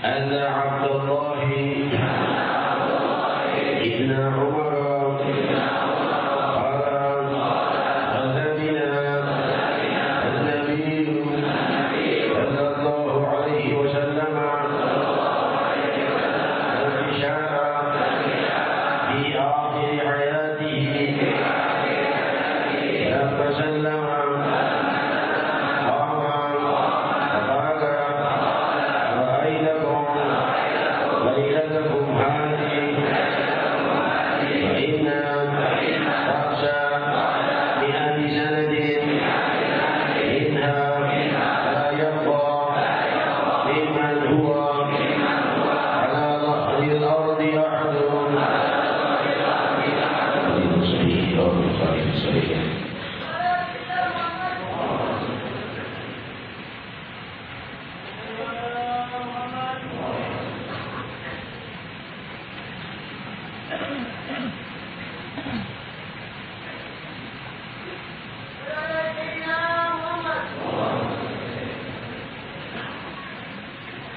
أن عبد الله ابن عمر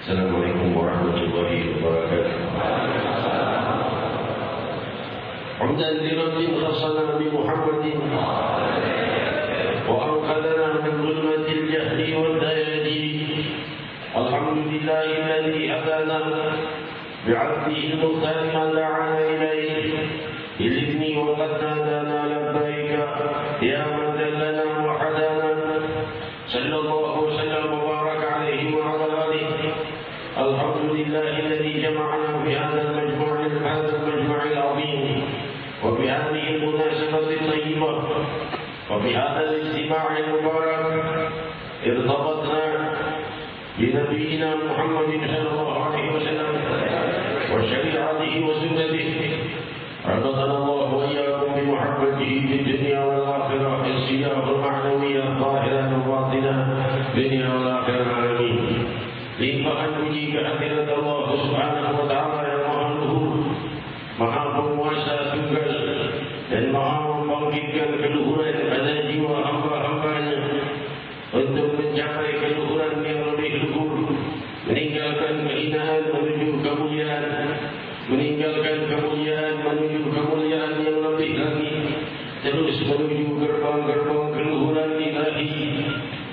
Assalamualaikum warahmatullahi wabarakatuh. Hamdan li Rabbin khassana bi Muhammadin wa anqadana min zulmatil jahli wal dayadi. Alhamdulillahi alladhi hadana bi'abdihi al-mukhtar man da'ana ilayhi bil-idhni wa qad nadana labbaika ya man dallana wa hadana. Sallallahu wa sallam wa baraka alayhi wa ala alihi. الحمد لله الذي جمعنا في هذا المجمع العظيم وبهذه المناسبة الطيبة وبهذا الاجتماع المبارك ارتبطنا بنبينا محمد صلى الله عليه وسلم وشريعته وسنته. ربطنا الله وإياكم بمحبته في الدنيا والآخرة السياق المعنوية الظاهرة والباطنة الدنيا والآخرة العالمين. Limpahan puji kehadirat Allah Subhanahu wa Ta'ala yang Maha Luhur, Maha Penguasa Tunggal, dan Maha membangkitkan keluhuran pada jiwa hamba-hambanya untuk mencapai keluhuran yang lebih luhur, meninggalkan kehinaan menuju kemuliaan, meninggalkan kemuliaan menuju kemuliaan yang lebih lagi, terus menuju gerbang-gerbang keluhuran ilahi.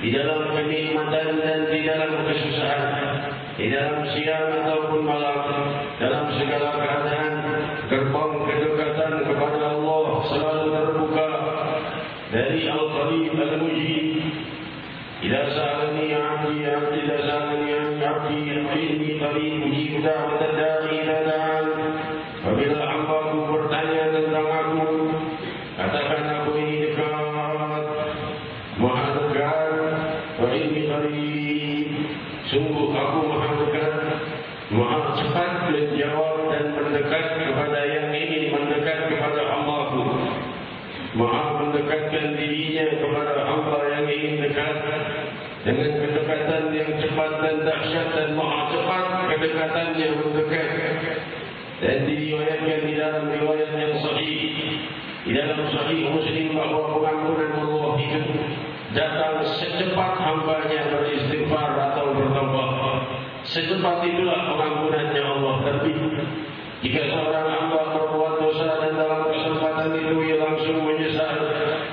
Di dalam kenikmatan dan di dalam kesusahan, di dalam siang ataupun malam, dalam segala keadaan, gerbang kedekatan kepada Allah selalu terbuka. Dari Al-Qarib Al-Mujib, idza sa'alani 'abdi 'abdi, idza sa'alani 'abdi inni qarib ujibu da'wat ad-da'i idza da'an. Apabila hambaku bertanya tentang aku, katakan aku ini dekat, Maha dekat. Wa inni qarib, sungguh aku Maha dekat, Maha cepat menjawab dan mendekat kepada yang ingin mendekat kepada hamba-Ku. Maha mendekatkan dirinya kepada hamba yang ingin dekat dengan kedekatan yang cepat dan dahsyat, dan Maha cepat kedekatannya mendekat. Dan diriwayatkan di dalam riwayat yang sahih, di dalam Sahih Muslim, bahawa pengampunan Allah itu datang secepat hambanya beristighfar atau bertaubat. Secepat itulah pengampunannya Allah terbit. Jika seorang hamba berbuat dosa dan dalam kesempatan itu ia langsung menyesal,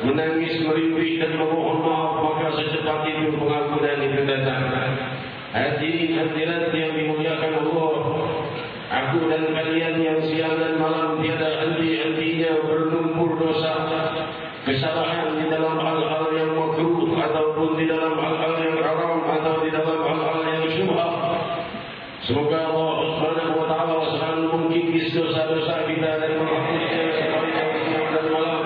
menangis, merintih dan memohon maaf, maka secepat itu pengampunan itu datang. Hadirin hadirat yang dimuliakan Allah, aku dan kalian yang siang dan malam tiada henti-hentinya berlumpur dosa, kesalahan di dalam hal-hal yang makruh ataupun di dalam hal-hal yang haram atau di dalam hal-hal yang syubhat. Semoga Allah Subhanahu wa Ta'ala selalu mengkikis dosa-dosa kita dan mengampuninya sepanjang siang dan malam.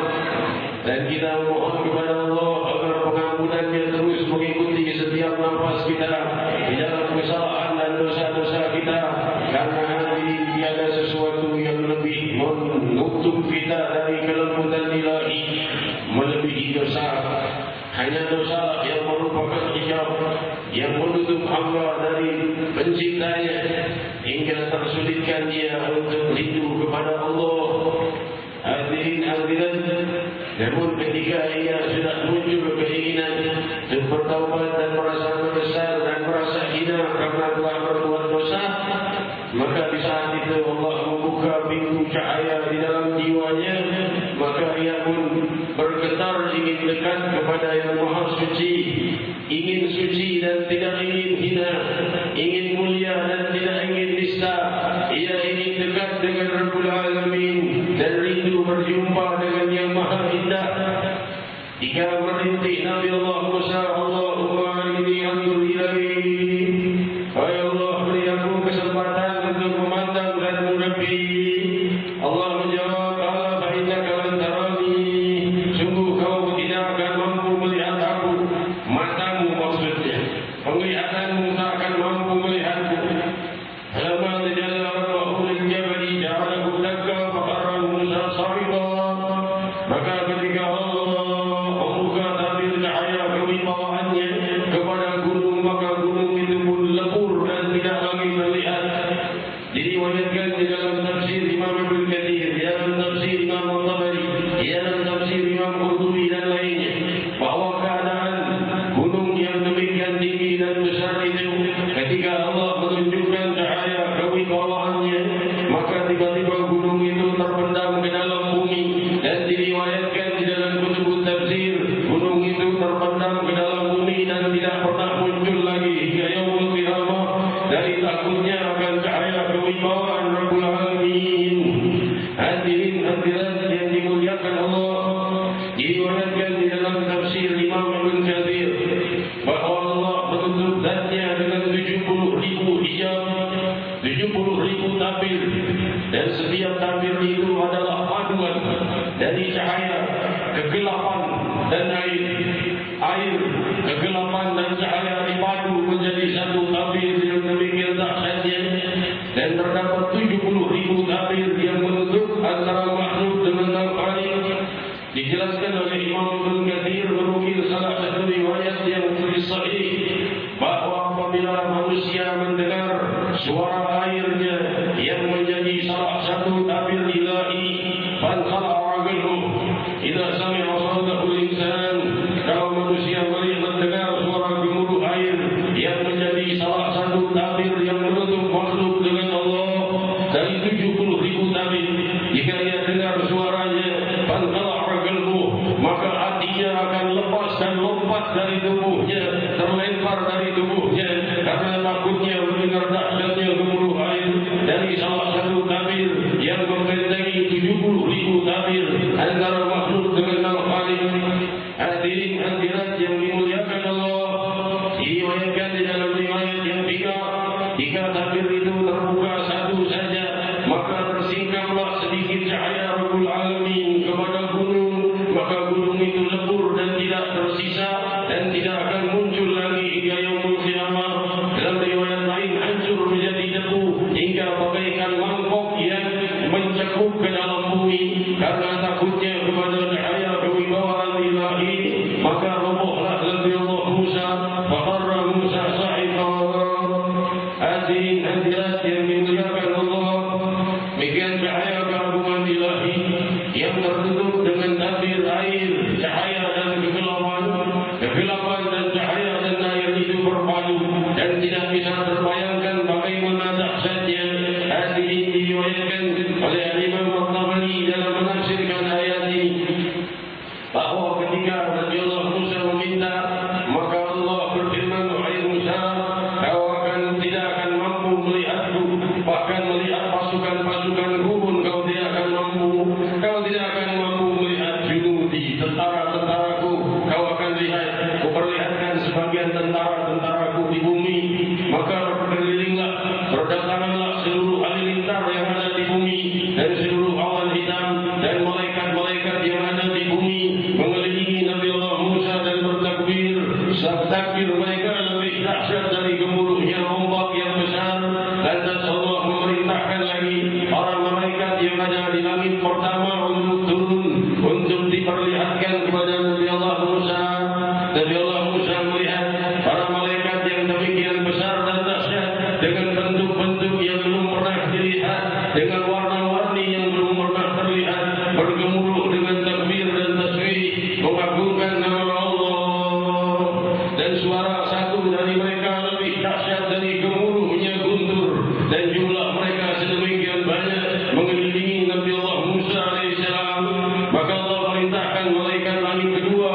Dan kita mohon kepada Allah agar pengampunannya terus mengikuti setiap nafas kita di dalam kesalahan dan dosa-dosa kita, karena hadirin tiada sesuatu yang lebih menutup kita dari kelembutan ilahi melebihi dosa. Hanya dosa yang merupakan hijab yang menutup hamba dari penciptanya hingga tersulitkan dia untuk rindu kepada Allah. Hadirin hadirat, namun ketika ia sudah muncul keinginan untuk bertaubat dan merasa menyesal dan merasa hina karena telah berbuat dosa, ingin dekat kepada yang Maha Suci, ingin suci dan tidak ingin hina, ingin mulia dan tidak ingin nista. Ia ingin dekat dengan Rabbul Alamin dan rindu berjumpa dengan yang Maha Indah. Jika merintih Nabi Allah Musa, Allahumma inni anzur ilaik. Hai Allah, beri aku kesempatan untuk memandang dan Rabbi. Allah menjawab, Allah fa'innaka lan tarani. Sungguh kau tidak akan mampu melihat aku. Matamu maksudnya, penglihatanmu tak akan mampu melihatku. Falamma tajalla rabbuhu lil jabali ja'alahu dakka fa qarra Musa sa'iqa. Maka ketika Allah membuka tabir cahaya kewibawaannya kepada gunung, maka gunung itu pun lebur dan tidak lagi terlihat. Diriwayatkan di dalam tafsir Imam Ibn Katsir, di dalam tafsir Imam Al-Tabari, di dalam tafsir Imam Qurtubi dan lainnya, bahwa keadaan gunung yang demikian tinggi dan besar itu, ketika Allah menunjukkan cahaya kewibawaannya, maka tiba-tiba gunung itu terpendam ke dalam bumi. Dan diriwayatkan di dalam kutub tafsir, gunung itu terpendam ke dalam bumi dan tidak pernah muncul lagi hingga yaumul qiyamah dari takutnya akan cahaya kewibawaan Rabbul Alamin. Hadirin hadirat yang dimuliakan Allah, diriwayatkan di dalam tafsir Imam Ibn Katsir bahwa Allah menutup zatnya dengan 70.000 hijab, 70.000 tabir, dan setiap tabir itu adalah paduan dari cahaya, kegelapan dan air. Air, kegelapan dan cahaya dipadu menjadi satu tabir yang demikian dahsyatnya. Dan terdapat 70.000 tabir yang menutup antara makhluk dengan Al-Khaliq. Dijelaskan oleh Imam Ibn Katsir menukil salah satu riwayat yang sahih bahwa apabila manusia mendengar suara airnya yang menjadi salah satu tabir ilahi, fanqala'a qalbuhu idza sami'a sawtahu al-insan. Kalau manusia mendengar suara gemuruh air yang menjadi salah satu tabir yang menutup makhluk dengan Allah dari 70.000 tabir, jika ia dengar suaranya, fanqala'a qalbuhu, maka hatinya akan lepas dan lompat dari tubuhnya, terlempar dari tubuhnya karena takutnya mendengar dahsyatnya gemuruh air dari salah satu tabir yang membentengi 70.000 tabir antara makhluk dengan Al-Khaliq. Hadirin hadirat yang dimuliakan Allah, diriwayatkan di dalam riwayat yang jika tabir itu terbuka satu saja, maka tersingkaplah sedikit cahaya Rabbul Alamin kepada gunung, maka gunung itu lebur dan tidak tersisa dan tidak akan muncul lagi hingga yaumul qiyamah. Dalam riwayat lain, hancur menjadi debu hingga bagaikan mangkok yang mencakup ke dalam bumi karena takutnya kepada cahaya kewibawaan ilahi. Maka robohlah Nabi Allah Musa, faqarra Musa sa'iqa. Hadirin hadirat yang dimuliakan Allah, demikian cahaya keagungan ilahi yang tertutup dengan tabir air, cahaya dan kegelapan. Kegelapan dan cahaya dan air itu berpadu dan tidak bisa terbayangkan bagaimana dahsyatnya. Hadirin diriwayatkan oleh Imam Al-Tabari dalam menafsirkan ayat ini bahwa ketika Nabi Allah Musa meminta, maka Allah berfirman, wahai Musa, kau tidak akan mampu melihatku, bahkan melihat pasukan-pasukanku pun kau tidak akan mampu. Kau tidak akan mampu melihat junudi, tentara-tentaraku. Kau akan lihat, kuperlihatkan sebagian tentara-tentaraku di bumi. Maka berkelilinglah, berdatanganlah seluruh halilintar yang ada di bumi dan seluruh awan hitam dan malaikat-malaikat yang ada di bumi mengelilingi Nabi Allah Musa dan bertakbir. Takbir mereka lebih dahsyat dari gemuruhnya ombak yang besar. Lantas Allah memerintahkan lagi para malaikat yang ada di langit pertama untuk turun, untuk diperlihatkan kepada Nabi Allah Musa. Nabi Allah Musa melihat para malaikat yang demikian besar dan dahsyat dengan bentuk-bentuk yang belum pernah dilihat, dengan warna-warni yang belum pernah terlihat, bergemuruh dengan takbir dan tasbih mengagungkan nama Allah. Dan suara satu dari mereka lebih dahsyat dari gemuruhnya guntur, dan jumlah mereka sedemikian banyak mengelilingi Nabi Allah Musa alaihissalam. Maka Allah perintahkan malaikat langit kedua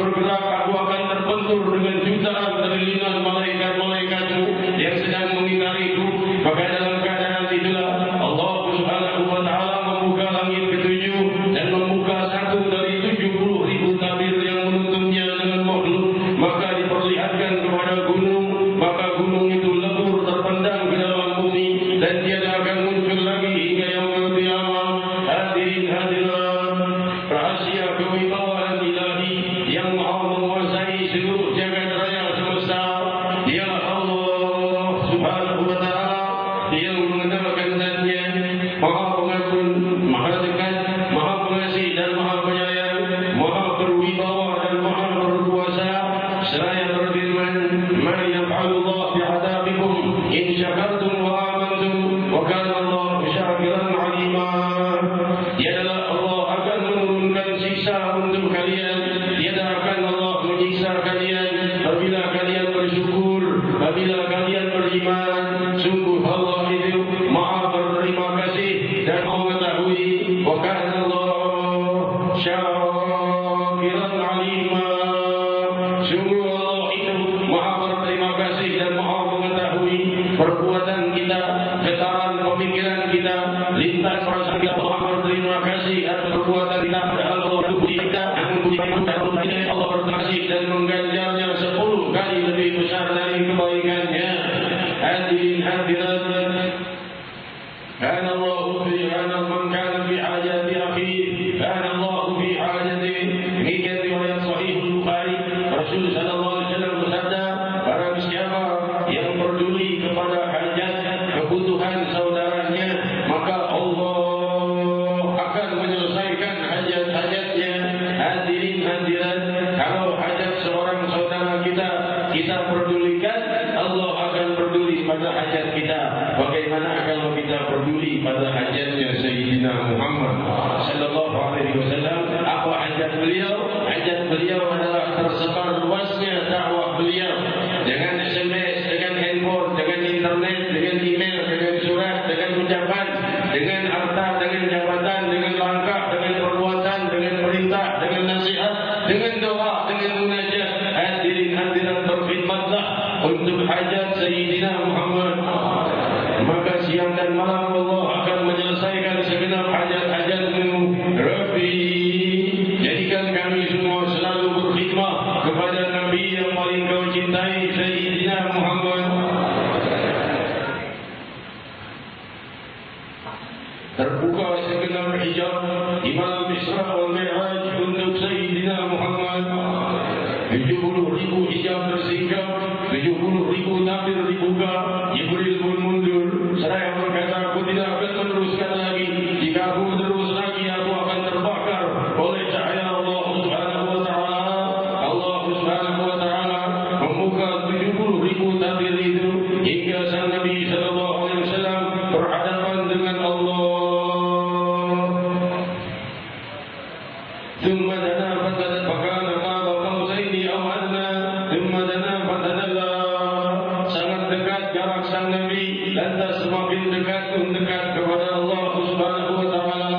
bergerak, aku akan terbentur dengan jutaan triliunan malaikat-malaikatmu yang sedang mengitariku. Maka dalam keadaan itulah Allah Subhanahu wa ta'ala membuka langit ketujuh dan membuka satu dari 70.000 tabir yang menutupnya dengan makhluk. Maka diperlihatkan kepada gunung, maka gunung itu lebur terpendam ke dalam bumi dan tiada akan muncul lagi hingga yaumul qiyamah. Hadirin hadirat, rahasia kewibawaan ilahi yang maha menguasai seluruh jagat raya semesta ialah Allah Subhanahu wa ta'ala yang mengenalkan zatnya maha pengampun, maha dekat, maha pengasih dan maha penyayang, maha berwibawa dan maha berkuasa. Seraya berfirman, ma yaf'alullah bi'adabikum in syakartum wa amantum wa kana Allahu syakiran 'alima. Ialah Allah akan menurunkan siksa untuk kalian, tiada akan Allah menyiksa kalian apabila kalian bersyukur, apabila kalian beriman. Sungguh Allah itu maha berterima kasih dan mengetahui. Wa kana Allahu syakiran 'alima. Sungguh Allah itu maha berterima kasih dan maha mengetahui perbuatan kita, getaran pemikiran kita, lintas perasaan kita. Allah berterima kasih atas perbuatan kita. Allah budi kita, Allah berterima kasih dan mengganjarnya 10 kali lebih besar dari kebaikannya. Hadirin hadirat, kana Allah fi man kana fi hajati akhi, kana Allah fi hajati. Demikian riwayat Sahih Bukhari. Rasul sallallahu alaihi wasallam bersabda, barang siapa yang peduli kepada hajat kebutuhan saudaranya, maka Allah akan menyelesaikan hajat-hajatnya. Hadirin hadirat, kalau hajat seorang saudara kita pedulikan, Allah akan peduli pada hajat kita. Bagaimana kalau kita peduli pada hajatnya Sayyidina Muhammad sallallahu alaihi wasallam? Apa hajat beliau? Hajat beliau adalah tersebar luasnya dakwah beliau dengan SMS, dengan handphone, dengan internet, dengan email, dengan surat, dengan ucapan, dengan harta, dengan jabatan, dengan langkah, dengan perbuatan, dengan perintah, dengan nasihat, dengan doa, dengan munajat. Hadirin hadirat, berkhidmatlah untuk hajat Sayyidina Muhammad. Maka siang dan malam Allah akan menyelesaikan segenap hajat-hajatmu. Rabbi, jadikan kami semua selalu berkhidmat kepada Nabi yang paling kau cintai, Sayyidina Muhammad. Terbuka segenap hijab di malam Isra wal Mi'raj untuk Sayyidina Muhammad. 70.000 hijab tersingkap, 70.000 tabir dibuka. Jibril pun mundur seraya berkata, aku tidak akan meneruskan lagi. Jika aku menerus lagi, aku akan terbakar oleh cahaya Allah Subhanahu wa ta'ala. Allah Subhanahu wa ta'ala membuka 70.000 tabir itu hingga sang Nabi sallallahu alaihi wasallam berhadapan dengan Allah. Thumma dana fakana qaba qausaini aw adna, thumma dana fatadalla. Sangat dekat jarak sang Nabi, lantas semakin dekat kepada Allah Subhanahu wa ta'ala,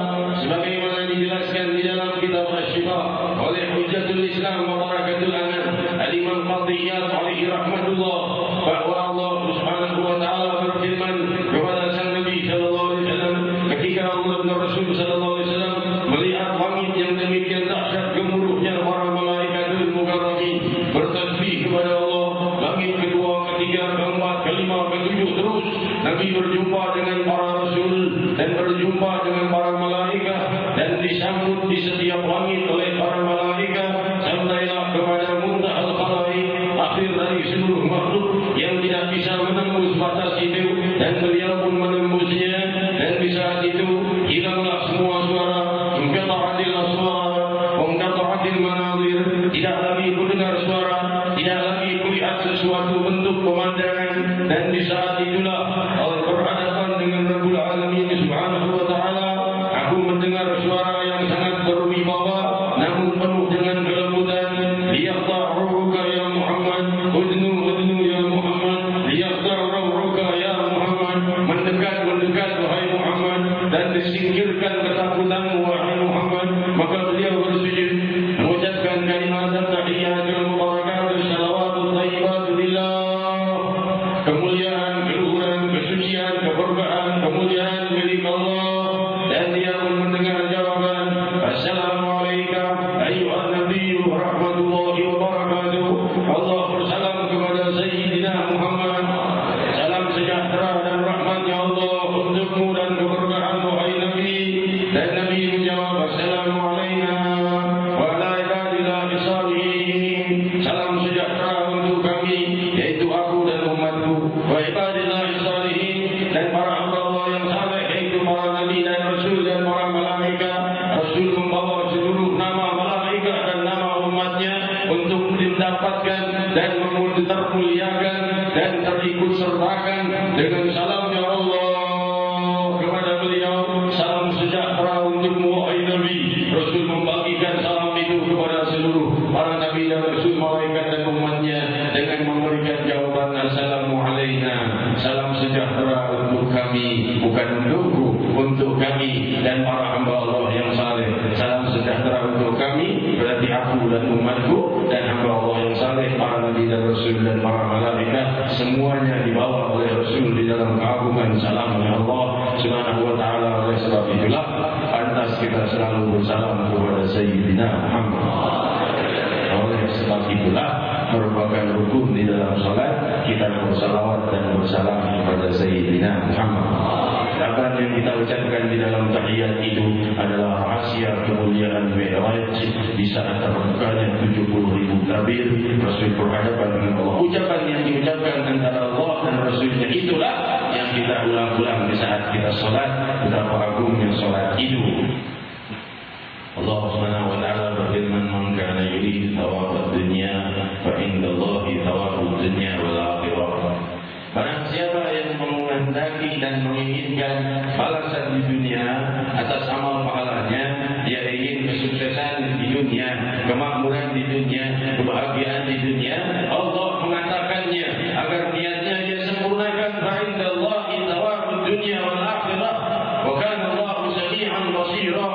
sebagaimana dijelaskan di dalam kitab Asy-Syifa oleh Hujjatul Islam wa Barakatul Anam Al-Imam Qadhiyat alaihi rahmatullah, bahwa Allah Subhanahu wa ta'ala berfirman kepada sang Nabi sallallahu alaihi wasallam ketika Allah dan Rasul sallallahu alaihi wasallam melihat langit yang demikian dahsyat gemuruhnya para malaikatul mukarramin bertasbih kepada Allah. Langit kedua, ketiga, keempat, kelima, ketujuh terus Nabi berjumpa dengan para rasul dan berjumpa dengan para malaikat dan disambut di setiap langit oleh para malaikat sampailah kepada muntahal khalaiq, akhir dari seluruh makhluk yang tidak bisa menembus batas itu, dan beliau pun menembusnya. Dan di saat itu hilanglah semua suara, inqata'atil aswar wa inqata'atil manazir. Tidak lagi mendengar suara, tidak lagi melihat sesuatu bentuk pemandangan. Dan di saat itulah Allah berhadapan dengan Rabbul Alamin Subhanahu wa ta'ala. Aku mendengar suara yang sangat berwibawa namun penuh dengan kelembutan. Liyaqta'uka ya Muhammad, udnu ya Muhammad, liyaqta'uka ya Muhammad. Mendekat wahai Muhammad, dan disingkirkan ketakutanmu wahai Muhammad. Maka beliau bersujud mengucapkan kalimat tahiyat warahmatullahi wabarakatuh. Allah bersalam kepada Sayyidina Muhammad. Salam sejahtera dan rahmatnya Allah untukmu dan keberkahan wahai Nabi. Dan Nabi menjawab, Assalamualaikum wa ala ibadillahi shalihin. Salam sejahtera untuk kami, yaitu aku dan umatku, wa ibadillahi shalihin, dan para hamba Allah yang saleh, yaitu para nabi dan rasul dan para malaikat. Rasul membawa seluruh nama malaikat dan nama umatnya untuk mendapatkan dan termuliakan dan terikut sertakan dengan salamnya Allah kepada beliau. Salam sejahtera untukmu wahai Nabi. Rasul membagikan salam itu kepada seluruh para nabi dan rasul, malaikat dan umatnya dengan memberikan jawaban Assalamualaikum. Salam sejahtera untuk kami, bukan untukku, untuk kami dan para hamba Allah yang saleh. Salam sejahtera untuk kami berarti aku dan umatku dan hamba Allah yang saleh, para nabi dan rasul dan para malaikat, semuanya dibawa oleh Rasul di dalam keagungan salamnya Allah Subhanahu wa taala. Oleh sebab itulah pantas kita selalu bersalam kepada Sayyidina Muhammad. Oleh sebab itulah merupakan rukun di dalam salat kita bersalawat dan bersalam kepada Sayyidina Muhammad. Kabar yang kita ucapkan di dalam tahiyat itu adalah rahasia kemuliaan Mi'raj di saat terbukanya 70.000 tabir Rasul berhadapan dengan Allah. Ucapan yang diucapkan antara Allah dan Rasulnya itulah yang kita ulang-ulang di saat kita sholat. Betapa agungnya sholat itu. Allah Subhanahu wa taala berfirman, "Man kana yuridu thawabad dunya fa indallahi thawabud dunya wal akhirah." Barang siapa yang menghendaki dan menginginkan balasan di dunia atas amal pahalanya, dia ingin kesuksesan di dunia, kemakmuran di dunia, kebahagiaan di dunia, Allah mengatakannya agar niatnya dia sempurnakan. Fa indallahi thawabud dunya wal akhirah wa kana Allahu sami'an basira.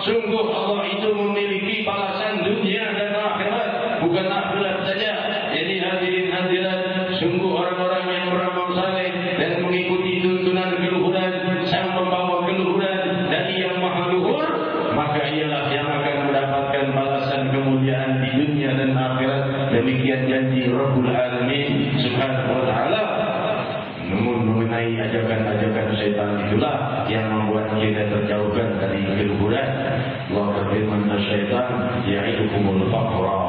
Sungguh Allah itu memiliki balasan dunia dan akhirat, bukan akhirat saja. Jadi hadirin hadirat, sungguh orang-orang yang beramal saleh dan mengikuti tuntunan keluhuran sang membawa keluhuran dari yang maha luhur, maka ialah yang akan mendapatkan balasan kemuliaan di dunia dan akhirat. Demikian janji Rabbul Alamin Subhanahu wa taala. Namun mengenai ajakan-ajakan syaitan itulah yang membuat kita terjauhkan dari keluhuran. Allah berfirman, "Syaitan ya'idukumul faqra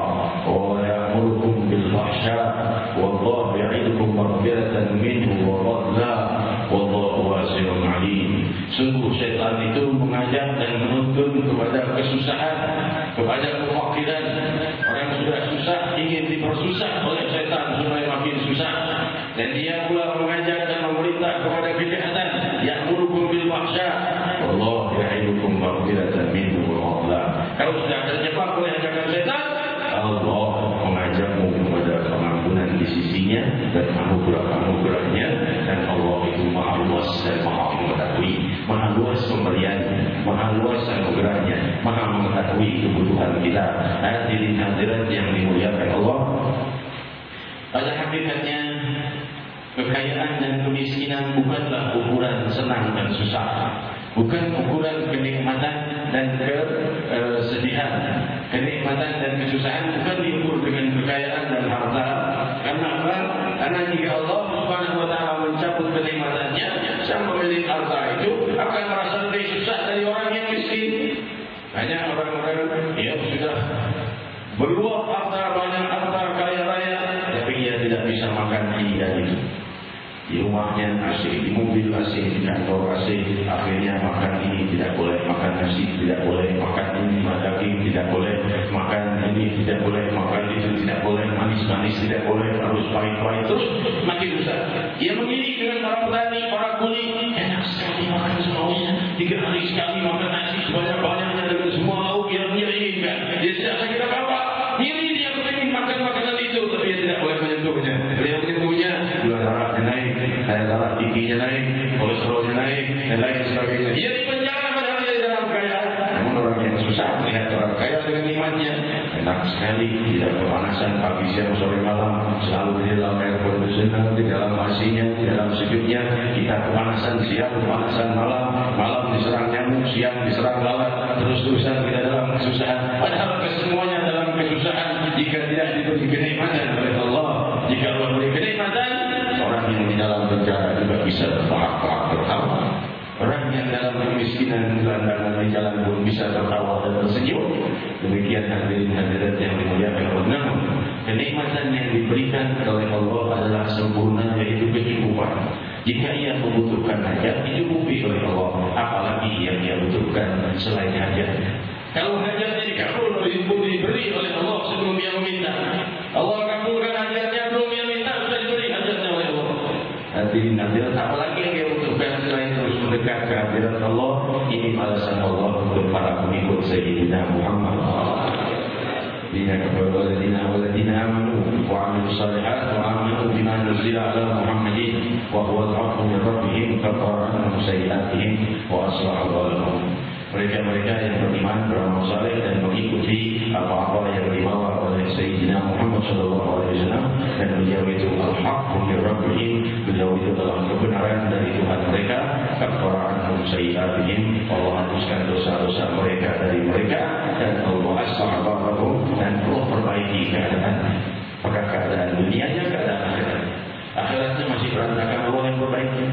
wa ya'murukum bil fahsya wallahu ya'idukum maghfiratan minhu wa fadla wallahu wasi'un 'alim." Sungguh syaitan itu mengajak dan menuntun kepada kesusahan, kepada kefakiran. Orang sudah susah ingin dipersusah oleh syaitan supaya makin susah. Dan dia pula mengajak dan memerintah kepada kejahatan, ya'murukum bil fahsya wallahu ya'idukum maghfiratan minhu wa fadla. Kalau sudah terjebak oleh ajakan syaitan, Allah mengajakmu kepada pengampunan di sisinya dan anugerah-anugerahnya. Dan Allah itu maha luas dan maha mengetahui, maha luas pemberiannya, maha luas anugerahnya, maha mengetahui kebutuhan kita. Hadirin hadirat yang dimuliakan Allah, pada hakikatnya kekayaan dan kemiskinan bukanlah ukuran senang dan susah, bukan ukuran kenikmatan dan kesedihan. Kenikmatan dan kesusahan bukan diukur dengan kekayaan dan harta. Karena apa? Karena jika Allah Subhanahu wa taala mencabut kenikmatannya, sang pemilik harta itu akan merasa lebih susah dari orang yang miskin. Banyak orang-orang yang sudah berluap harta, banyak harta, kaya raya, tapi dia tidak bisa makan hidangan itu. Di rumahnya AC, di mobil AC, di kantor AC, akhirnya makan ini tidak boleh, makan nasi tidak boleh, makan ini daging tidak boleh, makan ini tidak boleh, makan itu tidak boleh, manis-manis tidak boleh, harus pahit-pahit, terus makin besar. Dia mengiring dengan para petani, para kuli, enak sekali makan semuanya, 3 hari sekali makan nasi sebanyak-banyaknya dengan semua lauk yang dia inginkan. Dia tidak sakit apa-apa, ini dia ingin makan makanan itu, tapi dia tidak boleh menyentuhnya. Dia menyentuhnya, gula darahnya naik, daya darah tingginya naik, kolesterolnya naik, dan lain sebagainya. Dia di penjara padahal dia dalam kaya. Namun orang yang susah melihat orang kaya dengan nikmatnya, enak sekali, tidak kepanasan pagi, siang, sore, malam, selalu di dalam air conditioner, di dalam AC-nya, di dalam sejuknya. Kita kepanasan siang, kepanasan malam, malam diserang nyamuk, siang diserang lalat, terus-terusan kita dalam kesusahan. Padahal kesemuanya dalam kehidupan kesusahan jika tidak diberi kenikmatan oleh Allah. Jika Allah beri kenikmatan, orang yang di dalam penjara juga bisa tertawa tertawa. Orang yang dalam kemiskinan gelandangan di jalan pun bisa tertawa dan tersenyum. Demikian hadirin hadirat yang dimuliakan Allah. Kenikmatan yang diberikan oleh Allah adalah sempurna, yaitu kecukupan. Jika ia membutuhkan hajat, dicukupi oleh Allah. Apalagi yang ia butuhkan selain hajat. Kalau hajatnya dikabul, diberi oleh Allah sebelum ia meminta. Allah kabulkan hajatnya, belum ia minta, sudah diberi hajatnya oleh Allah. Hadirin hadirat, apalagi yang dia butuhkan selain terus mendekat ke hadirat Allah. Ini alasan Allah untuk para pengikut Sayyidina Muhammad. Dina kepada waladina amanu wa amilu salihat wa amanu bima nuzila ala Muhammadin wa huwa al-haqqu min rabbihim kaffara anhum sayyi'atihim wa aslaha balahum. Mereka-mereka yang beriman, beramal saleh dan mengikuti apa-apa yang dibawa oleh Sayyidina Muhammad SAW, dan beliau itu al-haqqu min rabbihim, beliau itu adalah kebenaran dari Tuhan mereka. Kaffara anhum sayyi'atihim, Allah hapuskan dosa-dosa mereka dari mereka, dan Allah aslaha balahum, dan Allah perbaiki keadaan. Apakah keadaan dunianya, keadaan akhirat. Akhiratnya masih berantakan, Allah yang perbaiki.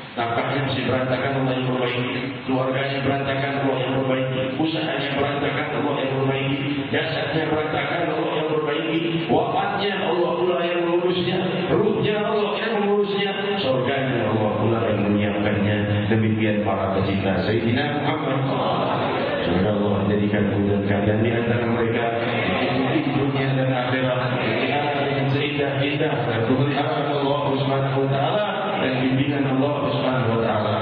Nafkahnya masih berantakan, Allah yang perbaiki. Keluarganya berantakan, Allah yang perbaiki. Usahanya berantakan, Allah yang perbaiki. Jasadnya berantakan, Allah yang perbaiki. Wafatnya Allah pula yang mengurusnya. Ruhnya Allah yang mengurusnya. Surganya Allah pula yang menyiapkannya. Demikian para pecinta Sayyidina Muhammad. Semoga Allah menjadikan bulan kalian di antara mereka di dunia dan akhirat dengan seindah-indah dan pemeliharaan Allah Subhanahu wa taala dan bimbingan Allah Subhanahu wa taala.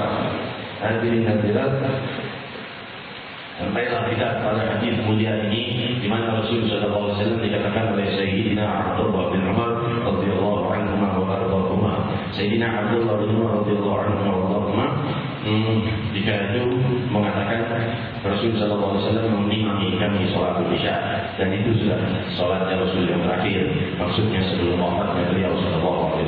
Hadirin hadirat, sampailah kita pada hadis mulia ini di mana Rasulullah SAW dikatakan oleh Sayyidina Abdullah bin Umar radhiyallahu anhu wa ardhahuma. Sayyidina Abdullah bin Umar radhiyallahu anhu wa ardhahuma jika itu mengatakan Rasulullah SAW mengimami kami sholat Isya, dan itu sudah sholatnya Rasul yang terakhir, maksudnya sebelum wafatnya beliau SAW.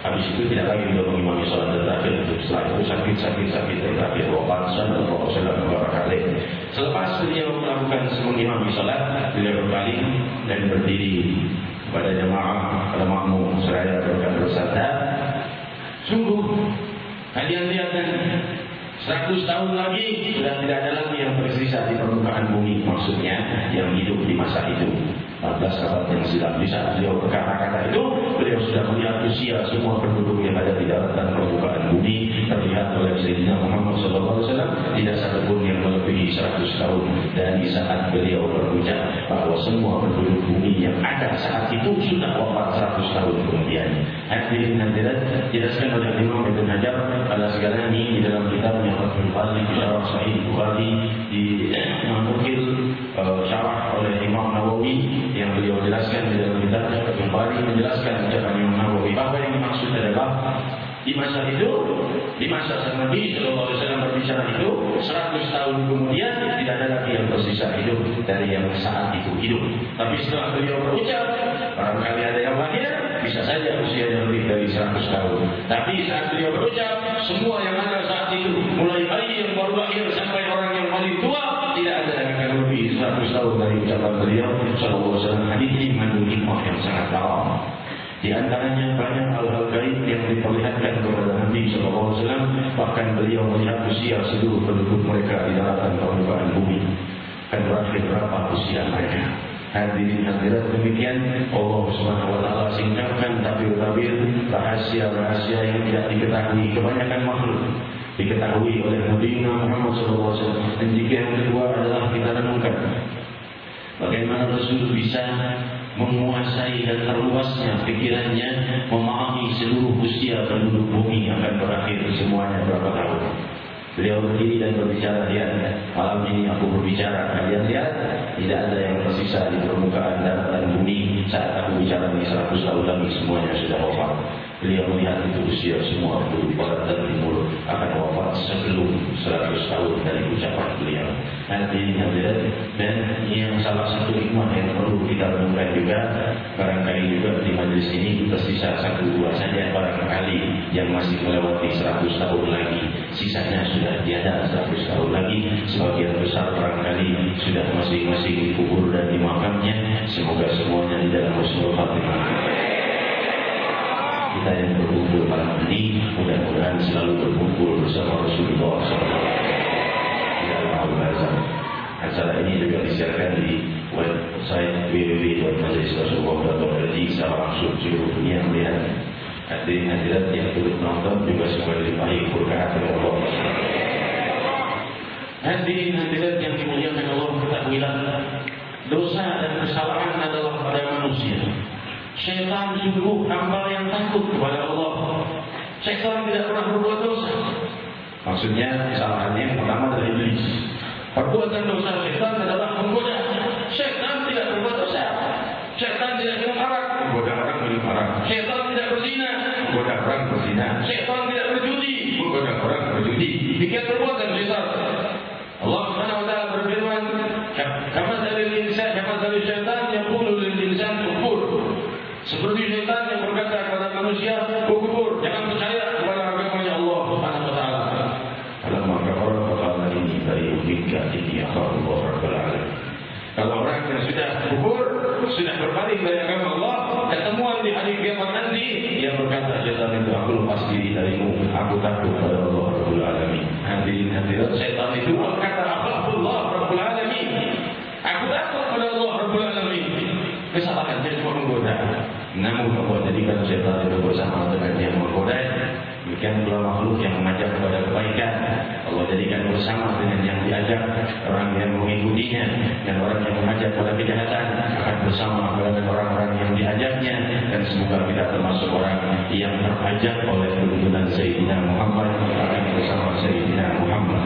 Habis itu tidak lagi beliau mengimami sholat terakhir. Setelah itu sakit terakhir wafat Sallallahu Alaihi Wasallam. Selepas beliau melakukan mengimami sholat, beliau berpaling dan berdiri kepada jemaah, pada makmum seraya bersabda, sungguh kalian lihat kan, 100 tahun lagi sudah tidak ada lagi yang tersisa di permukaan bumi, maksudnya yang hidup di masa itu. 14 abad yang silam. Di saat beliau berkata-kata itu, beliau sudah melihat usia semua penduduk yang ada di daratan permukaan bumi terlihat oleh Sayyidina Muhammad SAW. Tidak satupun yang melebihi 100 tahun dari saat beliau berucap bahwa semua penduduk bumi yang ada saat itu sudah wafat 100 tahun kemudian. Hadirin hadirat, dijelaskan oleh Imam Ibn Hajar al-Asqalani di dalam kitabnya Fathul Bari di Syarah Sahih Bukhari di menukil syarah oleh Imam Nawawi yang beliau jelaskan di dalam kitabnya Fathul Bari, menjelaskan ucapan Imam Nawawi bahwa yang dimaksud adalah di masa itu, di masa Nabi Sallallahu Alaihi Wasallam berbicara itu 100 tahun kemudian tidak ada lagi yang tersisa hidup dari yang saat itu hidup. Tapi setelah beliau berucap, barangkali ada yang lahir, bisa saja usianya lebih dari 100 tahun. Tapi saat beliau berucap, semua yang ada saat itu, mulai bayi yang baru lahir sampai orang yang paling tua, tidak ada yang akan lebih 100 tahun dari ucapan beliau Sallallahu Alaihi Wasallam. Hadis ini mengandung hikmah yang sangat dalam. Di antaranya banyak hal-hal gaib yang diperlihatkan kepada Nabi SAW. Bahkan beliau melihat usia seluruh penduduk mereka di daratan permukaan bumi. Akan berakhir berapa usia mereka. Hadirin hadirat, demikian Allah SWT singkapkan tabir-tabir rahasia-rahasia yang tidak diketahui kebanyakan makhluk, diketahui oleh Nabi Muhammad SAW. Dan jika yang kedua adalah kita renungkan bagaimana Rasul bisa menguasai dan terluasnya pikirannya, memahami seluruh usia penduduk bumi akan berakhir semuanya berapa tahun. Beliau berdiri dan berbicara, lihat, malam ini aku berbicara, kalian lihat, tidak ada yang tersisa di permukaan daratan bumi saat aku bicara ini 100 tahun lagi semuanya sudah wafat. Beliau melihat itu usia semua penduduk barat dan timur akan wafat sebelum 100 tahun dari ucapan beliau. Hadirin hadirat, dan yang salah satu hikmah yang perlu kita renungkan juga, barangkali juga di majelis ini tersisa 1-2 saja barangkali yang masih melewati 100 tahun lagi, sisanya sudah tiada 100 tahun lagi, sebagian besar barangkali sudah masing-masing dikubur dan dimakamnya. Semoga semuanya di dalam husnul khatimah. Kita yang berkumpul malam ini mudah-mudahan selalu berkumpul bersama Rasulullah SAW. Acara ini juga disiarkan di website www.majelisrasulullah.org secara langsung seluruh dunia melihat. Hadirin hadirat yang turut menonton juga semua dilimpahi berkah dari Allah. Hadirin hadirat yang dimuliakan Allah, ketahuilah dosa dan kesalahan adalah pada manusia. Syaitan sungguh hamba yang takut kepada Allah. Syaitan tidak pernah berbuat dosa. Maksudnya kesalahannya yang pertama adalah iblis. Perbuatan dosa syaitan adalah menggoda. Syaitan tidak berbuat dosa. Syaitan tidak minum arak, menggoda orang minum arak. Syaitan tidak berzina, menggoda orang berzina. Syaitan tidak berjudi, menggoda orang berjudi. Demikian perbuatan syaitan. Allah Subhanahu wa taala berfirman, "Kama dari syaitan yang qulu lil insan kufur." Seperti syaitan yang berkata kepada manusia, "Kufur, jangan percaya kepada agamanya Allah Subhanahu wa taala." Dalam kafara faqala inni bari'un minka inni akhafu Allah rabbul alamin. Kalau orang yang sudah kufur, sudah berpaling dari agama Allah, ketemuan di hari kiamat nanti, dia berkata, "Syaitan itu aku lepas diri darimu, aku takut pada Allah rabbul alamin." Hadirin hadirat, syaitan itu berkata, "Akhafu Allah rabbul alamin." Aku takut pada Allah rabbul alamin. Kesalahan dia cuma menggoda. Namun Allah jadikan syaitan itu bersama dengan yang menggoda. Demikian pula makhluk yang mengajak kepada kebaikan, Allah jadikan bersama dengan yang diajak. Orang yang mengikutinya dan orang yang mengajak kepada kejahatan akan bersama dengan orang-orang yang diajaknya. Dan semoga kita termasuk orang yang terajak oleh tuntunan Sayyidina Muhammad akan bersama Sayyidina Muhammad,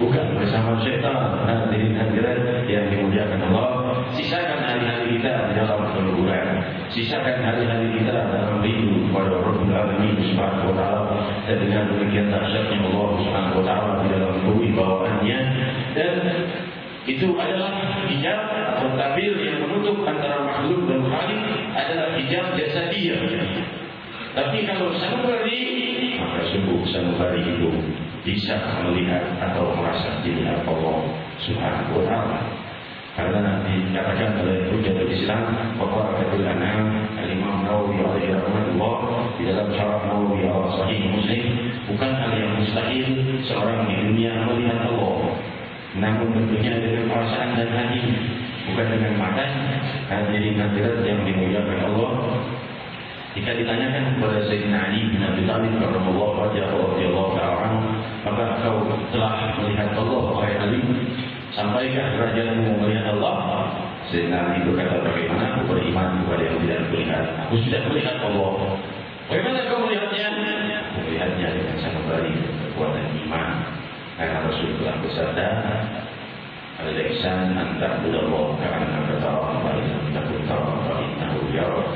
bukan bersama syaitan. Hadirin hadirat yang dimuliakan Allah, sisakan hari-hari kita di dalam keluhuran, sisakan hari-hari kita dalam rindu kepada Rabbul Alamin Subhanahu wa taala. Dan dengan demikian dahsyatnya Allah Subhanahu wa taala di dalam kewibawaannya, dan itu adalah hijab atau tabir yang menutup antara makhluk dan khalik, adalah hijab jasadiyah. Tapi kalau sanubari, maka sungguh sanubari itu bisa melihat atau merasa dilihat Allah Subhanahu wa taala. Karena dikatakan oleh Hujjatul Islam bahwa Al-Qatul Anam Al-Imam Nawawi alaihi rahmatullah di dalam syarah Nawawi al-Sahih Muslim, bukan hal yang mustahil seorang di dunia melihat Allah, namun tentunya dengan perasaan dan hati, bukan dengan mata. Hadirin hadirat yang dimuliakan Allah, jika ditanyakan kepada Sayyidina Ali bin Abi Thalib radhiyallahu anhu, maka kau telah melihat Allah wahai Ali? Sampaikah kerajaanmu melihat Allah? Sayyidina Ali berkata, bagaimana aku beriman kepada yang tidak melihat? Aku sudah melihat Allah. Bagaimana kau melihatnya? Aku melihatnya dengan sanubari kekuatan iman. Karena Rasulullah bersabda, al-ihsan an ta'budallah ka'annaka tarahu fa in lam takun tarahu fa innahu yarak.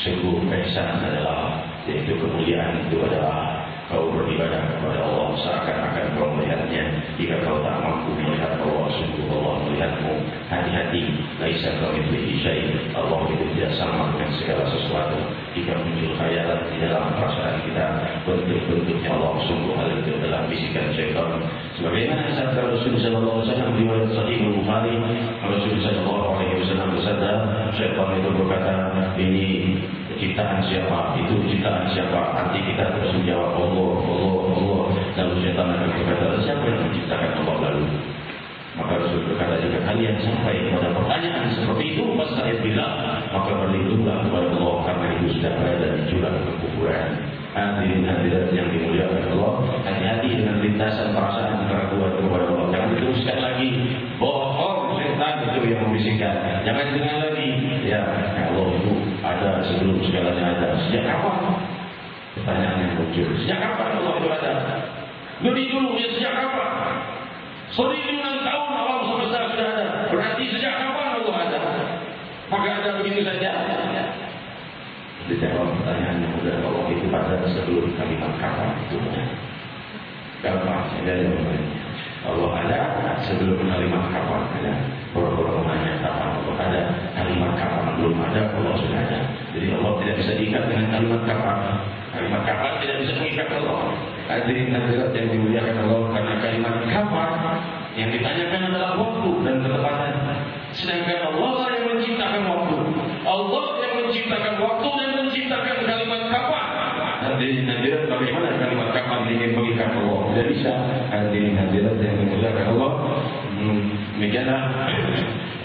Sungguh ihsan adalah, yaitu kemuliaan itu adalah kau beribadah kepada Allah seakan-akan kau melihatnya. Jika kau tak mampu melihat Allah, sungguh Allah melihatmu. Hati-hati, laisa kamitslihi syai'. Allah itu tidak sama dengan segala sesuatu. Jika muncul khayalan di dalam perasaan kita, bentuk-bentuknya Allah, sungguh hal itu adalah bisikan syaitan. Sebagaimana sabda Rasulullah SAW di riwayat Sahih Bukhari, Rasulullah SAW bersabda, syaitan itu berkata, ini ciptaan siapa? Itu ciptaan siapa? Arti kita terus menjawab Allah, Allah, Allah. Lalu syaitan akan berkata, siapa yang menciptakan Allah lalu? Maka Rasul berkata, jika kalian sampai pada pertanyaan seperti itu, Bismillah, maka berlindunglah kepada Allah, karena itu sudah berada di jurang kekufuran. Hadirin hadirat yang dimuliakan Allah, hati-hati dengan lintasan perasaan keraguan kepada Allah. Jangan diteruskan lagi, bohong setan itu yang membisikkan. Jangan dengar lagi, ya Allah itu ada sebelum segalanya ada. Sejak kapan? Pertanyaan yang muncul. Sejak kapan Allah itu ada? Lebih dulu ya, sejak kapan? 1000 tahun alam semesta sudah ada. Berarti sejak kapan Allah ada? Maka ada begitu saja. Dijawab pertanyaan yang mudah, Allah itu ada sebelum kalimat kapan itu. Gampang saja jawabannya. Allah ada sebelum kalimat kapan ada. Orang-orang menanya kapan Allah ada, kalimat kapan belum ada, Allah sudah ada. Jadi Allah tidak bisa terikat dengan kalimat kafar. Kalimat kafar tidak bisa mengikat Allah. Hadirin hadirat yang dimuliakan Allah, karena kalimat kafar yang ditanyakan adalah waktu dan ketepatan. Sedangkan Allah lah yang menciptakan waktu. Allah yang menciptakan waktu dan menciptakan kalimat kafar. Hadirin hadirat, bagaimana kalimat kafar ingin mengikat Allah? Tidak bisa. Hadirin hadirat yang dimuliakan Allah, demikianlah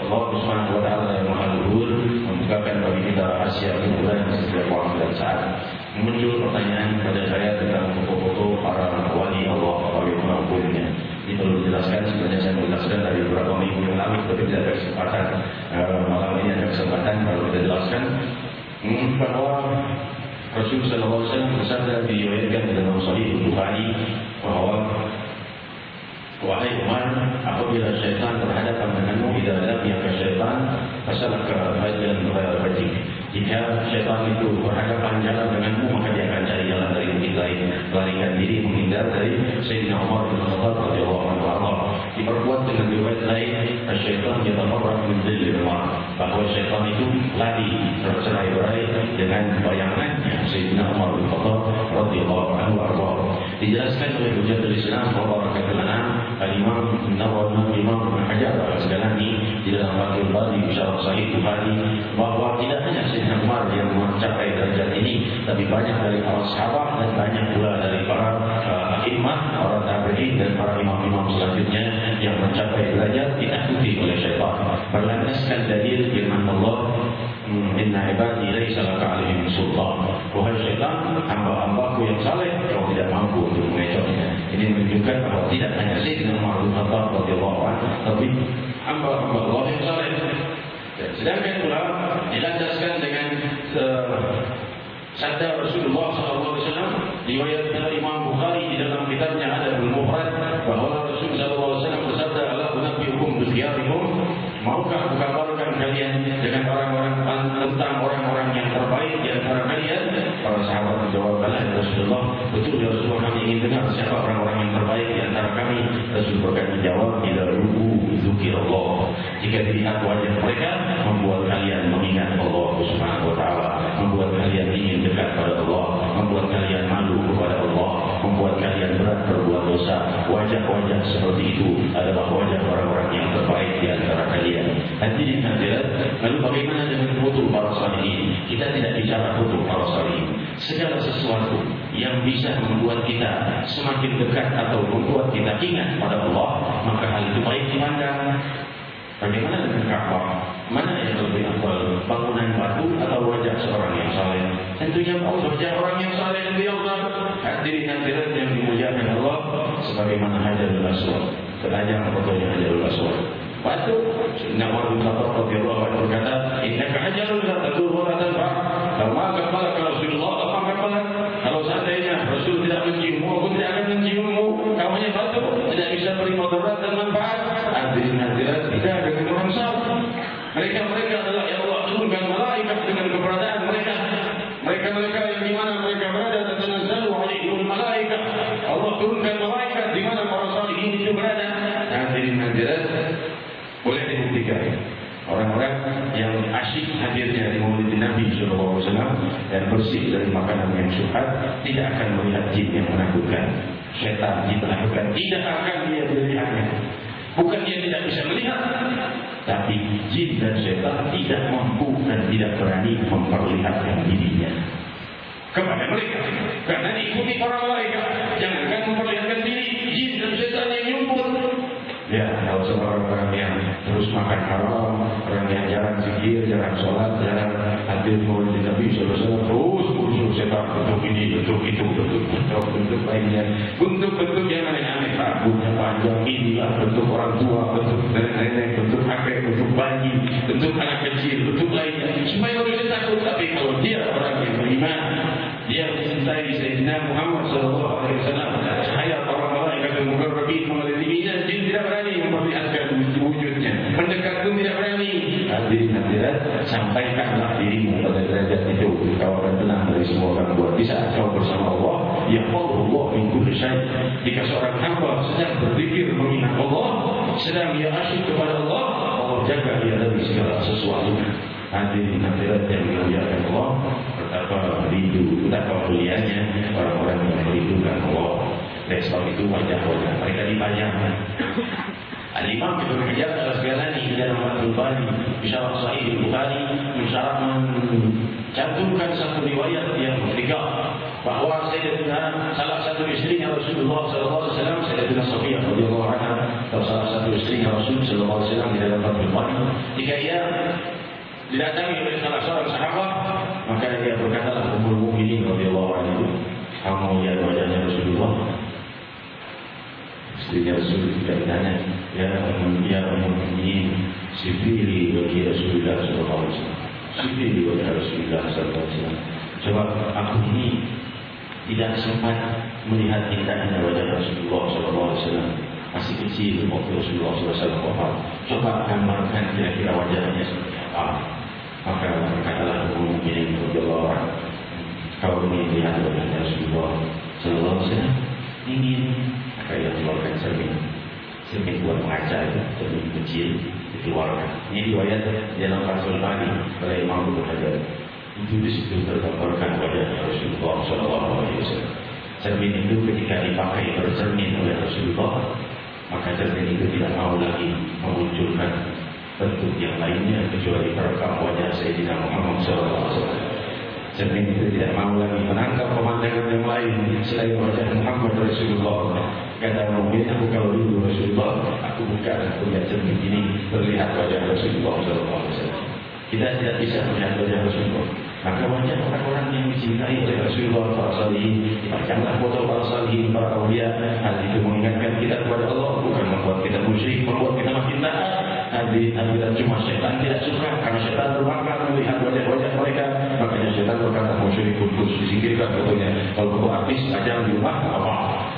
Allah Subhanahu wa taala yang Maha Luhur membukakan bagi kita rahasia kemuliaan setiap waktu dan saat. Muncul pertanyaan kepada saya tentang foto-foto para wali Allah, bagaimana hukumnya. Ini perlu dijelaskan, sebenarnya saya menjelaskan dari beberapa minggu yang lalu, tapi tidak ada kesempatan. Malam ini ada kesempatan kalau kita jelaskan bahwa Rasul sallallahu alaihi wasallam bersabda, diriwayatkan dalam Sahih Bukhari, bahwa wahai Umar, apabila syaitan berhadapan denganmu, idza laqiyaka syaitan fasalaka fajran ghayra fajik. Jika syaitan itu berhadapan jalan denganmu, maka dia akan cari jalan dari bukit lain, melarikan diri, menghindar dari Sayyidina Umar bin Khattab radhiyallahu anhu. Diperkuat dengan riwayat lain, syaitan yatafarraq min dhillil mar, bahwa syaitan itu lari bercerai-berai dengan bayangannya Sayyidina Umar bin Khattab radhiyallahu anhu. Dijelaskan oleh Hujjatul Islam wa Barakatul Anam Al-Imam Nawawi, Imam Ibnu Hajar Al-Asqalani di dalam Fathul Bari Syarah Sahih Bukhari, bahwa tidak hanya Sayyidina Umar yang mencapai derajat ini, tapi banyak dari para sahabat dan banyak pula dari para imam, para tabi'in dan para imam-imam selanjutnya yang mencapai derajat ditakuti oleh syaitan. Berlandaskan dalil firman Allah, inna ibadi laisa laka alaihim sultan. Wahai syaitan, hamba-hambaku yang saleh kau tidak mampu untuk mengecohnya. Ini menunjukkan bahwa tidak hanya Sayyidina Umar bin Khattab radhiyallahu anhu, tapi hamba-hamba Allah yang saleh. Sedangkan pula dilandaskan dengan sabda Rasulullah SAW, riwayat Imam Bukhari di dalam kitabnya Adabul Mufrad, bahwa Rasulullah SAW bersabda, ala unabbiukum bi khiyarikum, maukah aku kabarkan kalian dengan tentang orang-orang yang terbaik di antara kalian? Para sahabat menjawab, bala ya Rasulullah, betul ya Rasulullah, kami ingin dengar siapa orang-orang yang terbaik di antara kami. Rasul berkata, menjawab, bila ruku dzikirullah, jika dilihat wajah mereka membuat kalian mengingat Allah Subhanahu wa taala, membuat kalian ingin dekat pada Allah, membuat kalian malu kepada Allah, membuat kalian berat berbuat dosa. Wajah-wajah seperti itu adalah wajah orang-orang yang terbaik di antara kalian. Hadirin hadirat, lalu bagaimana dengan foto para salihin? Kita tidak bicara foto para salihin. Segala sesuatu yang bisa membuat kita semakin dekat atau membuat kita ingat pada Allah, maka hal itu baik dipandang. Bagaimana dengan Ka'bah? Mana yang lebih afdal, bangunan batu atau wajah seorang yang saleh? Tentunya wajah orang yang saleh lebih afdal. Hadirin hadirat yang dimuliakan Allah, sebagaimana Hajarul Aswad, ketajam fotonya Hajarul Aswad. Batu, Sayyidina Umar bin Khattab radhiyallahu anhu berkata, innaka hajarun la tadur wa la tanfa. Lama kepala Rasulullah, apa kepala? Kalau seandainya Rasul tidak menciummu, aku tidak akan menciummu. Kamu hanya batu, tidak bisa beri mudarat dan manfaat. Hadirin hadirat, tidak ada orang saleh. Mereka adalah ya Allah turunkan malaikat dengan keberadaan mereka. Mereka yang di mana mereka berada, tatanazzalu alaihimul malaikat. Allah turunkan malaikat di mana para salihin itu berada. Hadirin hadirat, boleh dibuktikan orang-orang yang asyik hadirnya di maulid Nabi SAW dan bersih dari makanan yang syubhat tidak akan melihat jin yang menakutkan, syaitan jin menakutkan, tidak akan dia melihatnya. Bukan dia tidak bisa melihat, tapi jin dan syaitan tidak mampu dan tidak berani memperlihatkan dirinya kepada mereka, karena diikuti para malaikat. Jangankan memperlihatkan diri, jin dan syaitan yang nyumput. Ya, kalau seorang yang terus makan haram, orang yang jarang zikir, jarang sholat, jarang hadir maulid Nabi SAW, terus muncul setan bentuk ini, bentuk itu, bentuk lainnya, bentuk yang aneh-aneh, rambutnya panjang, inilah bentuk orang tua, bentuk nenek, bentuk kakek, bentuk bayi, bentuk anak kecil, bentuk lainnya, supaya orang takut. Tapi kalau dia orang yang beriman, dia mencintai Sayyidina Muhammad SAW, cahaya para malaikat yang mukarrabin mengelilinginya, jin tidak berani memperlihatkan wujudnya, mendekat pun tidak berani. Hadirin hadirat, sampaikanlah dirimu pada derajat itu, kau akan tenang dari semua gangguan. Di saat kau bersama Allah, yaqulullah min kulli syai'. Jika seorang hamba sedang berzikir mengingat Allah, sedang dia asyik kepada Allah, Allah jaga dia dari segala sesuatu. Hadirin hadirat yang dimuliakan Allah, betapa Oleh sebab itu wajah-wajah mereka dipajang. Al-Imam Ibnu Hajar Al-Asqalani dalam Fathul Bari Syarah Sahih Bukhari mensyarah mencantumkan satu riwayat yang ketiga bahawa Sayyidatina salah satu istrinya Rasulullah sallallahu alaihi wasallam, Sayyidatina Safiyah radhiyallahu anha, salah satu istrinya Rasul sallallahu alaihi wasallam di dalam Fathul Bari, jika ia didatangi oleh salah seorang sahabat, maka dia berkata, Ummul Mukminin radhiyallahu anha, kamu lihat wajahnya Rasulullah. Istrinya Rasul tidak bertanya, ya Ummul Mukminin, sifili wajah Rasulullah sallallahu alaihi wasallam, sifili wajah Rasulullah sallallahu alaihi wasallam. Coba aku ini tidak sempat melihat indahnya wajah Rasulullah sallallahu alaihi wasallam, masih kecil waktu Rasulullah sallallahu alaihi wasallam wafat. Coba gambarkan kira-kira wajahnya seperti apa. Maka berkatalah Ummul Mukminin radhiyallahu anha, kalau ingin melihat wajahnya Rasulullah sallallahu alaihi wasallam, ingin kaya keluarkan cermin buat mengaca itu, cermin kecil dikeluarkan. Ini riwayat dalam Fathul Bari oleh Imam Ibnu Hajar. Itu di situ tergambarkan wajah Rasulullah sallallahu alaihi wasallam. Cermin itu ketika dipakai bercermin oleh Rasulullah, maka cermin itu tidak mau lagi memunculkan bentuk yang lainnya kecuali perekam wajah Sayyidina Muhammad sallallahu alaihi wasallam. Cermin itu tidak mau lagi menangkap pemandangan yang lain selain wajah Muhammad Rasulullah. Kata mungkin aku kalau dulu Rasulullah, aku buka dan lihat cermin ini terlihat wajah Rasulullah sallallahu alaihi wasallam. Kita tidak bisa melihat wajah Rasulullah. Maka wajah orang-orang yang dicintai oleh Rasulullah para salihin, dipajanglah foto para salihin, para awliya. Hal itu mengingatkan kita kepada Allah, bukan membuat kita musyrik, membuat kita makin taat. Hadirat cuma syaitan tidak suka, karena syaitan bermakna melihat wajah-wajah mereka. Makanya syaitan berkata musyrik kudus, disingkirkan fotonya. Kalau foto artis pajang di rumah, apa?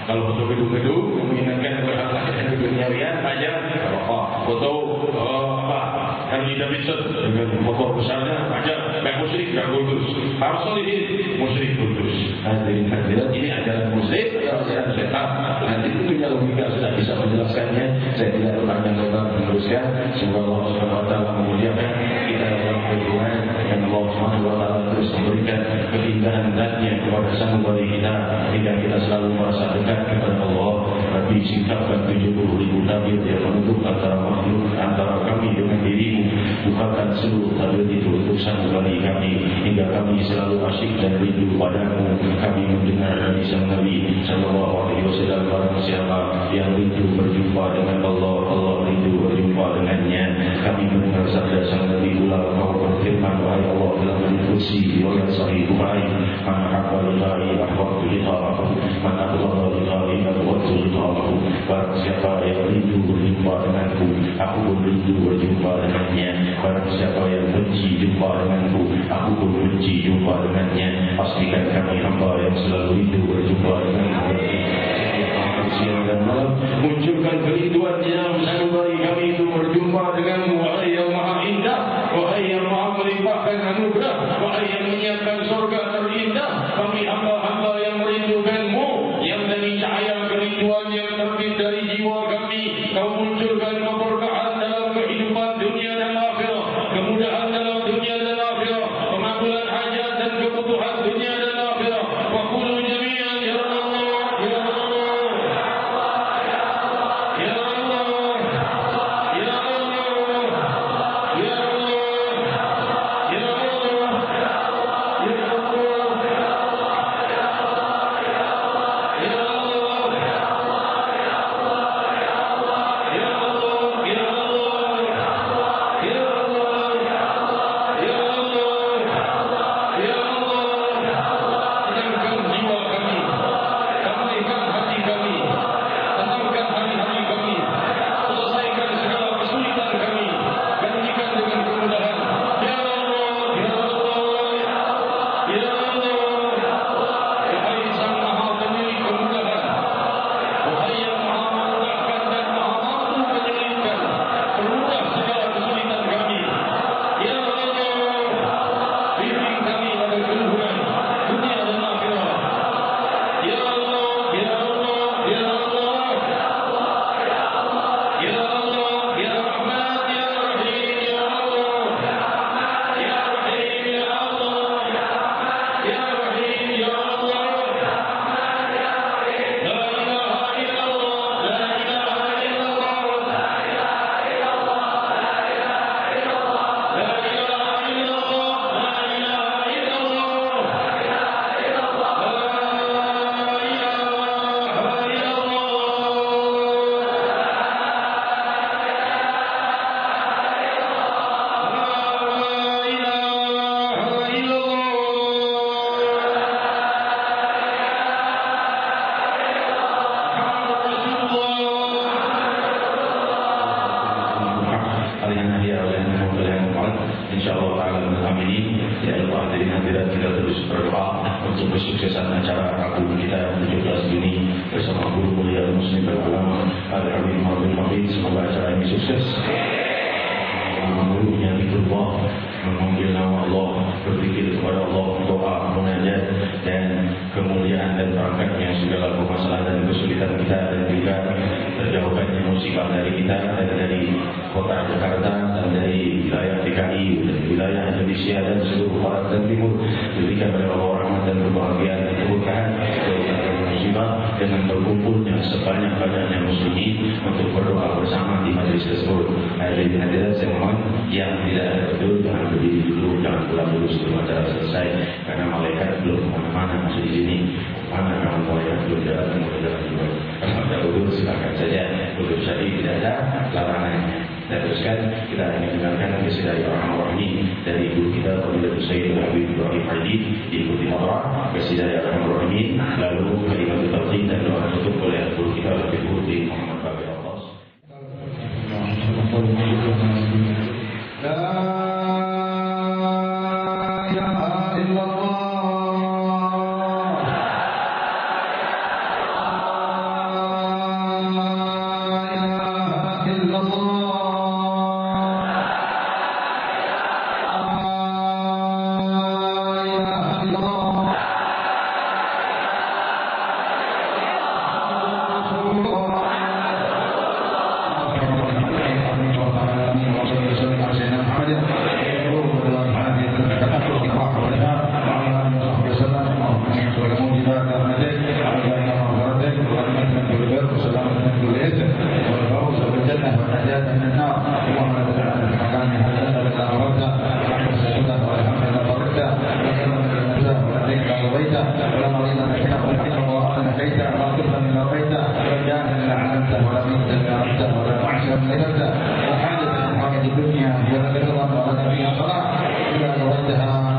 Kalau foto gedung-gedung mengingatkan kepada dan keduniawian, pajang apa? Foto apa? Harley Davidson dengan motor besarnya, pajang. Baik musyrik, baik kudus. Para salihin musyrik kudus. Hadirat ini ajaran musyrik atau ajaran syaitan? Nanti tentunya logika sudah bisa menjelaskannya. Saya tidak berpanjang lebar meneruskan. Semoga Allah Subhanahu wa taala memuliakan kita dalam hubungan dengan Allah Subhanahu wa taala, terus memberikan keindahan zatnya kepada sanubari kita hingga kita selalu merasa dekat kepada Allah. Rabbi singkapkan 70.000 tabir yang menutup antara makhluk, antara kami dengan dirimu. Bukakan seluruh tabir itu untuk sanubari kami hingga kami selalu asyik dan rindu padamu. Kami mendengar dari sang Nabi sallallahu alaihi wasallam, barang siapa yang rindu berjumpa dengan Allah, Allah rindu berjumpa dengannya. Kami mendengar sabda sang Nabi ulang, kau berfirman, wahai Allah, dalam hadis qudsi riwayat sahih Bukhari, man ahabba lillahi ahbabtu liqa'ahu, man abghadha lillahi abghadtu liqa'ahu. Barang siapa yang rindu berjumpa denganku, aku pun rindu berjumpa dengannya. Barang siapa yang benci jumpa denganku, aku pun benci jumpa dengannya. Pastikan kami hamba yang selalu rindu berjumpa denganmu. Siang dan malam munculkan kerinduan di dalam sanubari kami itu berjumpa denganmu. Wahai yang maha indah, wahai yang maha melimpahkan anugerah, wahai yang menyiapkan surga terindah, kami hamba-hamba yang merindukanmu, yang dari cahaya kerinduan yang terbit dari jiwa kami, kau munculkan keberkahan dalam kehidupan dunia dan akhirah, kemudahan dalam dunia dan akhirah, pengampulan hajat dan kebutuhan dunia dan akhirah. Wa qulu jami'an ya Allah, ya Allah. hadirin hadirat kita terus berdoa untuk kesuksesan acara Rabu kita 17 Juni bersama guru mulia muslim dan ulama Al-Habib Muhammad Habib. Semoga acara ini sukses. Menguruhnya Allah, memanggil nama Allah, berpikir kepada Allah, doa, munajat dan kemuliaan dan berangkatnya segala permasalahan dan kesulitan kita, dan juga terjauhkannya musibah dari kita dan dari kota Jakarta dan dari wilayah DKI dan wilayah Indonesia dan seluruh barat dan timur. Berikan kepada Allah rahmat dan kebahagiaan dan keberkahan dari musibah dengan berkumpulnya sebanyak-banyaknya muslimin untuk berdoa bersama di majlis tersebut. Hadirin hadirat saya mohon yang tidak ada betul jangan berdiri dulu, jangan pulang dulu sebelum acara selesai, karena malaikat belum kemana-mana masih di sini. Mana kawan malaikat belum jalan, kemudian jalan dulu. Kalau ada duduk silakan saja, duduk syari tidak ada larangannya. Dan teruskan kita ingin dengarkan kisah dari Ar-Rahman Ar-Rahim dari guru kita Fadilatul Sayyid Habib Ibrahim Haji, diikuti hadrah kisah dari Ar-Rahman Ar-Rahim, lalu kalimat tauhid dan doa tutup oleh guru kita Habib Putri Muhammad Bakir Abbas.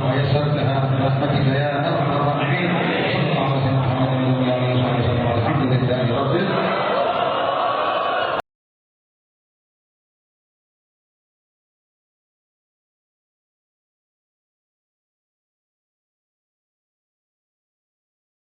ويسرتها برحمتك يا